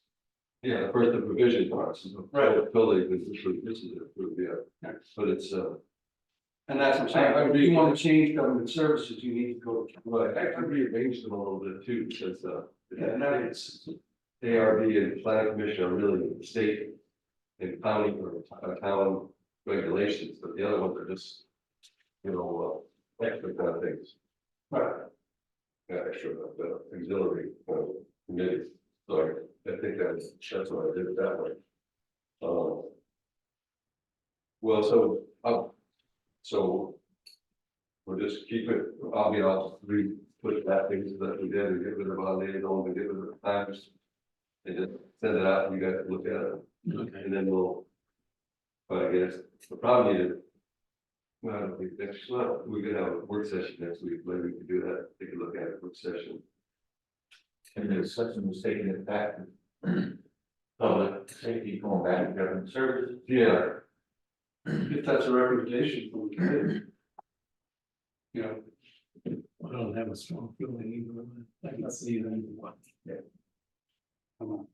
yeah, the first the provision parts, Right. totally, this is approved, yeah, Yeah. but it's, And that's what I'm saying, if you want to change government services, you need to go to. right, I rearranged them a little bit too, because, Yeah, no, it's, ARB and planning commission are really state and county or town regulations, but the other ones are just, you know, extra kind of things. right, Extra, auxiliary committees, so I think that's why I did it that way. Well, so we'll just keep it, I'll re-put that things that we did and get rid of our liaison and get rid of the times. And just send it out, you guys look at it, Okay. and then we'll. But I guess the problem is. Well, I don't think next, well, we could have a work session next week, maybe we could do that, take a look at it, work session. And the discussion was taking it back to public safety, going back to government services. Yeah. if that's a recommendation from the committee. You know, I don't have a strong feeling either one. I guess either one.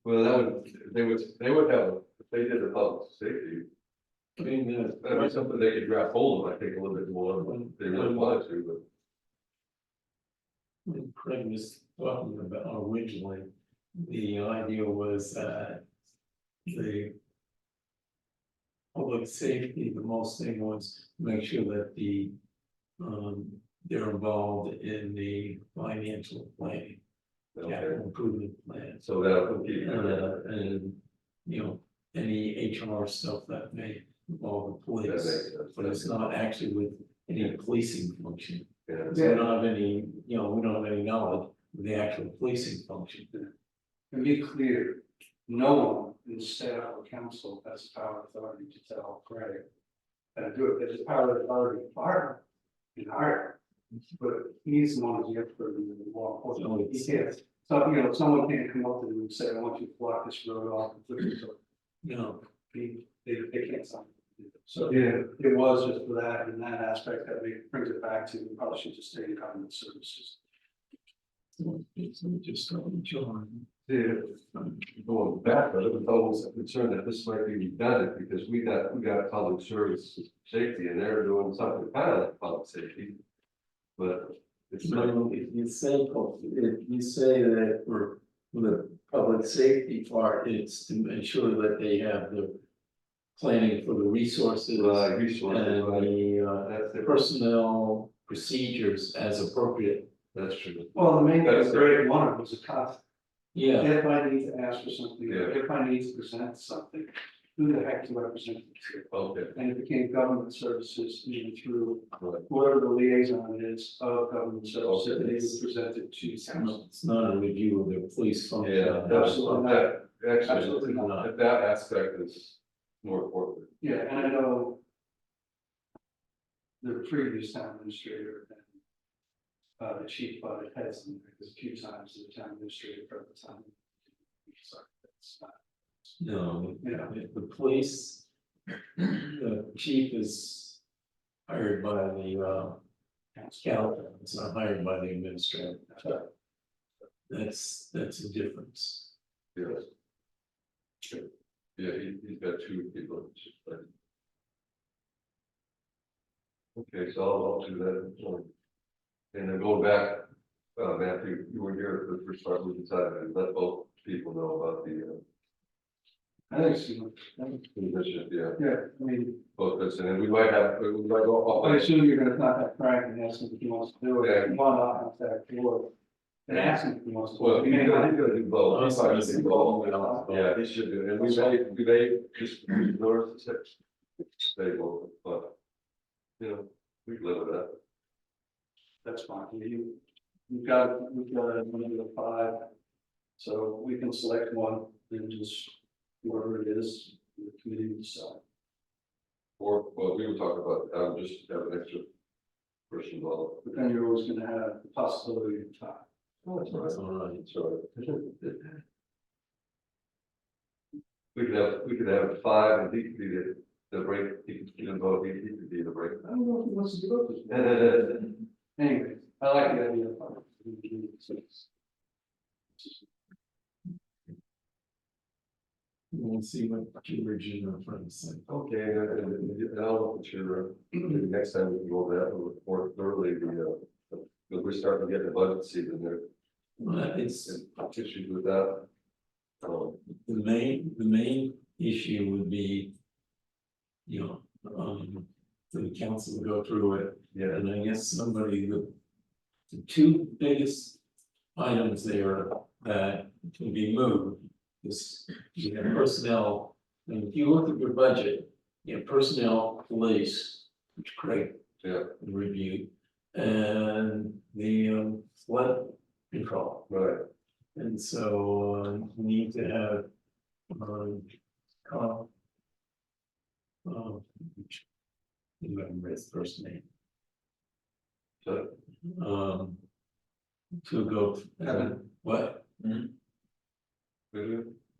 Well, that would, they would have, if they did a public safety, I mean, that'd be something they could grab hold of, I think, a little bit more, than they really wanted to, when Craig was talking about originally, the idea was that the public safety, the most thing was make sure that they're involved in the financial planning, but. capital improvement plan. So that would keep. And, you know, any HR stuff that may involve the That makes police, sense. but it's not actually with any policing function. Yeah. So we don't have any, you know, we don't have any knowledge of the actual policing function. to be clear, no one in staff or council has power of authority to tell Craig how to do it, there's power of authority to fire and hire. But he's the one who's the expert in the law enforcement, he can't, so, you know, someone can't come up to him and say, I want you to block this road off and put this up. You know, they can't sign. So Yeah. it was just for that, and that aspect that brings it back to, probably should just stay in government services. Just John. Yeah, going back, I was always concerned that this might be redundant because we got public service safety and they're doing something kind of like public safety. But it's like, So if you say that for the public safety part, it's to ensure that they have the planning for the resources. resources, And the that's the personnel procedures as appropriate. that's true. Well, the main That's- grade one was a cost. Yeah, If I need to ask for something, Yeah. if I need to present something, who the heck do I present it to? Okay, And it became government services, even through right. whoever the liaison is of government services, Okay. they would present it to council. it's not a review of the police function. Yeah, Absolutely not. that, Absolutely actually, not. that aspect is more important. Yeah, and I know the previous town administrator and the chief butted heads in there, because a few times the town administrator for the time. So that's not, No, Yeah. the police, the chief is hired by the council, it's not hired by the administrator. That's a difference. Yes. Yeah, he's got two people. Okay, so I'll do that. And then going back, Matthew, you were here for the first part, we decided to let both people know about the I think so. position, yeah, Yeah, I mean, both this, and then we might go. I assume you're gonna contact Frank and ask him if he wants to do it, Yeah. if you want to contact George. And ask him if he wants to. Well, do he's it. gonna do both. I'm He's sorry, gonna do both. Yeah, he should do, and we may just ignore the six. They both, but, you know, we can live with that. That's fine, we've got a number of five. So we can select one, and just whoever it is, the committee will decide. Or, well, we were talking about, just have an extra person involved. But then you're always gonna have the possibility of time. Oh, that's That's all right. That's all right. We could have five and he could be the break, he could vote, he could be the break. I don't know if he wants to do it this way. Anyway, I like the idea of five. We'll see what George and our friends say. Okay, and I'll look at your, maybe next time we can go over that a little more thoroughly, because we're starting to get the budget season there. Well, it's, And issues with that. the main issue would be, you know, for the council to go through it, Yeah, and I guess somebody, the two biggest items there that can be moved is you have personnel, and if you look at your budget, you have personnel, police, which Craig yeah, reviewed, and the flood control. right, And so you need to have Carl. Remember his first name. so, To go, Kevin. what?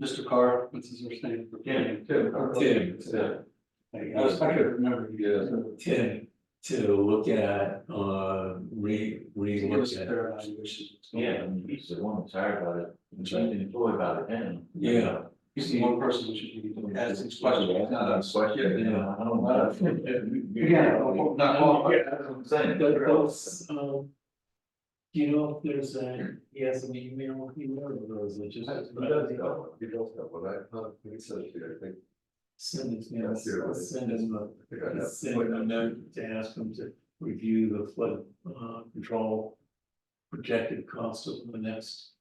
Mr. Carr, what's his first name? Tim. Tim, I was trying to remember. Yeah. Tim, to look at, Give us re-look a at. fair evaluation. Yeah, I mean, he's the one that's hired about it, and he's employed by the town. Yeah, He's the one person who should be asking questions. Not a question, Yeah. I don't know. Again, not qualified. That's what I'm saying. those, you know, if there's he has an email, or is it just? He does have one, he says here, I think. Send it, Yeah, sure. send him I think I have. send him a note to ask him to review the flood, control projected cost over the next,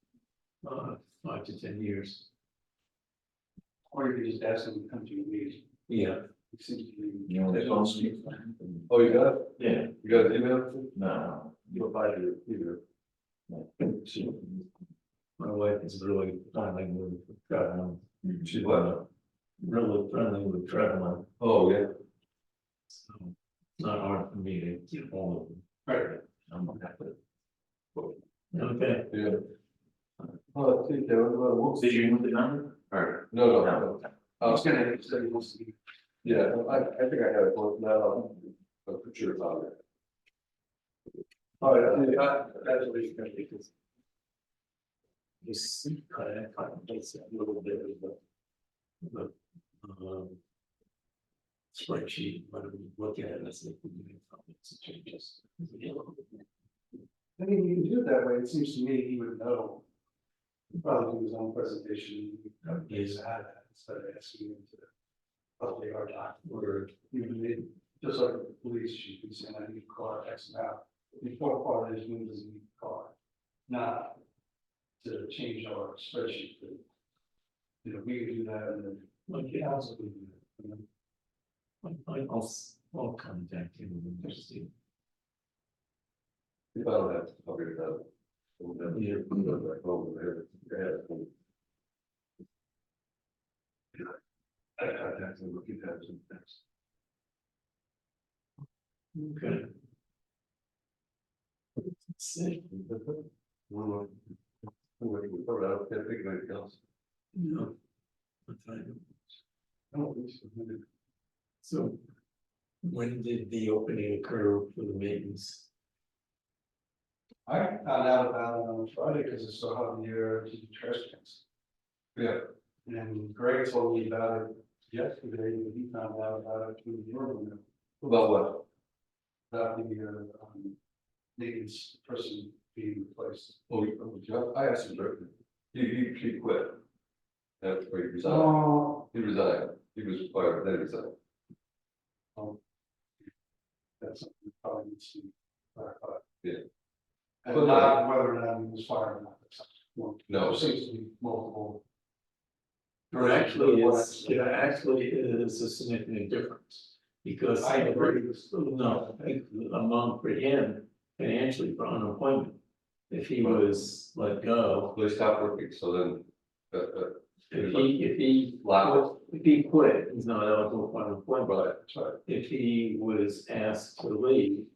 5 to 10 years. Or you could just ask them to come to your meeting. Yeah, It seems to be. You know, it's on Steve. Oh, you got it? Yeah, You got an email? no, You'll find it either. my wife is really friendly with traveling, She's what? really friendly with traveling, Oh, yeah. so it's not hard for me to get hold of them. Right. I'm not happy. Okay, Yeah. Oh, I think, we'll Did see. you want the number? Or? No. I was gonna say he wants to be. Yeah, I think I have it, now, I'm pretty sure it's on there. All right, that's what he's gonna do. just kind of place a little bit of the, spreadsheet, whatever you look at it, as if we make comments and changes. I mean, you can do it that way, it seems to me he would know. He'd probably do his own presentation, he's had that, instead of asking him to. Probably our doc, or even they, just like the police, you can say, I need a car X amount. The important part is when does he need a car? Not to change our spreadsheet, but, you know, we can do that and then. Like, yeah, absolutely. I'll contact him and just see. If I don't have to cover it out. We'll never Yeah. put it back over there. I contact him a few times in the past. Okay. Let's see. Well, we covered, I don't think of anything else. No. What time? I don't think so. So, when did the opening occur for the maintenance? I found out about it on Friday because I saw how the year to the trash cans. Yeah. And Greg told me about it yesterday, and he found out about it through the room, About what? about the maintenance person being replaced. Oh, I asked him directly. He quit. That's where he resigned. Oh, He resigned. He was fired, then he resigned. that's something that probably needs to be clarified. Yeah. And Well, not whether or not he was fired or not. That's one. No. There seems to be multiple. It actually is a significant difference. Because I agree. No, among for him, financially for unemployment. If he was let go, They stopped working, so then, if he Wow. if he quit, he's not eligible for unemployment. right, that's right. If he was asked to leave,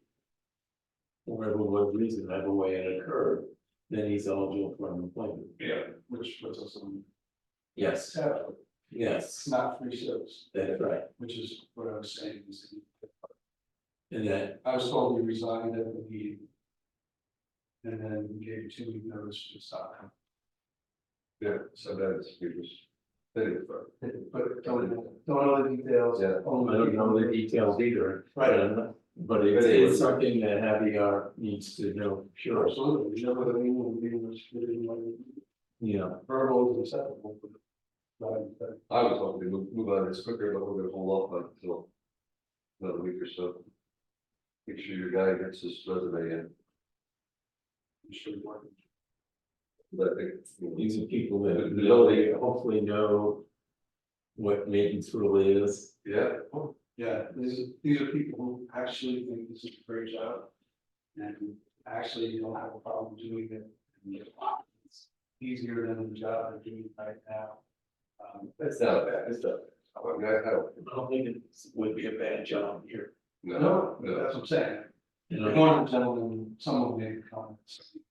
for whatever reason, whatever way it occurred, then he's eligible for unemployment. Yeah. Which puts us on. Yes, It's yes, not free service, that's right. which is what I was saying. Is And that, I was told he resigned at the meeting. And then he gave 2 week notice to stop. Yeah, so that's, he was, then he was fired. But don't know the details. Yeah. I don't know the details either. Right. But it's something that Javier needs to know, sure, Absolutely, you know what I mean, when we were splitting money, yeah. verbal is acceptable. But I was hoping to move on this quicker, but we're gonna hold off until another week or so. Make sure your guy gets his resume in. I'm sure you want. But I think, you know, These are people that really hopefully know what maintenance really is. yeah, Yeah, these are people who actually think this is a great job. And actually don't have a problem doing it. And it's easier than the job they're doing right now. that's not bad, it's not bad. I mean, I don't, I don't think it would be a bad job here. no, That's what I'm saying. You know, One of the gentlemen, someone made a comment. saying,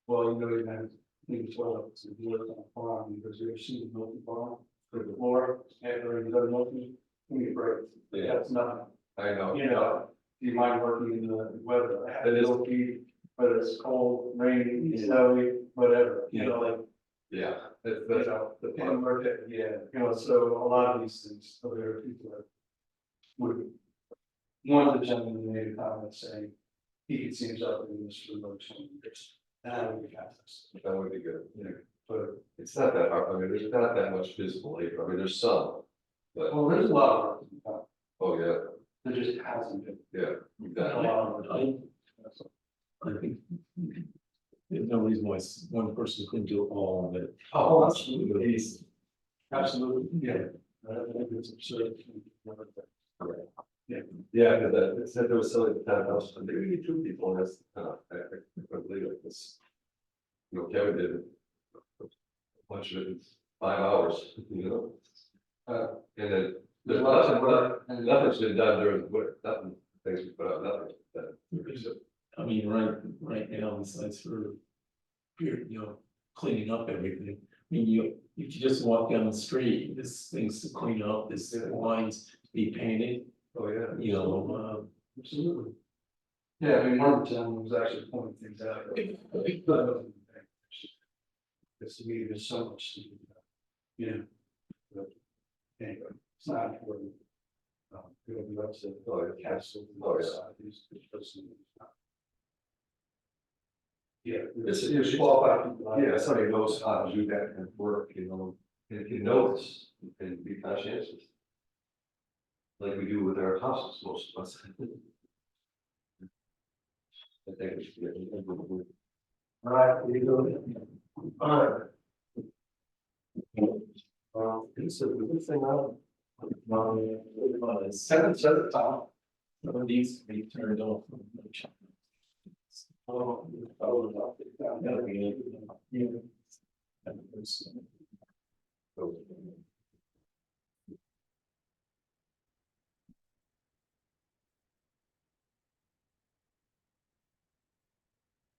well, you know, you're gonna think toilets and work on a farm because you've seen the milking farm. For the floor, after you go to milking, give me a break. Yeah. That's nothing. I know. You know, do you mind working in the weather? I have It is. little feet, whether it's cold, rainy, snowy, whatever, you know, like, Yeah, that's, you know, the pin work, yeah, you know, so a lot of these things, so there are people that would. One of the gentlemen made a comment saying he could see himself in this for about 20 years. And that would be fantastic, that would be good. you know, but, It's not that hard, I mean, there's not that much physical labor, I mean, there's some. But, well, there's a lot of work to be done. oh, yeah, There just hasn't been. yeah, A exactly. lot of work. I think there's no reason why one person couldn't do all of it. Oh, absolutely. Absolutely, yeah. I think it's absurd. Yeah, because it said there was selling the townhouse, and there need 2 people, and that's, I couldn't believe it, this. You know, Kevin did a bunch of it in 5 hours, you know? And then, there's Lots of nothing, work and nothing's been done during the winter, nothing, things we put out, nothing's been done. So, I mean, right now, besides for, you know, cleaning up everything. I mean, if you just walk down the street, there's things to clean up, there's lines to be painted, Oh, yeah. you know, Absolutely. Yeah, I mean, one of the gentlemen was actually pointing things out. Because to me, there's so much, you know. But anyway, it's not important. It'll be up to the castle. Yeah, It's qualified, yeah, somebody knows how to do that kind of work, and can notice and be conscientious. Like we do with our houses, most of us. I think we should get. All right, we go. All right. It's a good thing out. Seven at the top. Some of these can be turned off. Oh, yeah.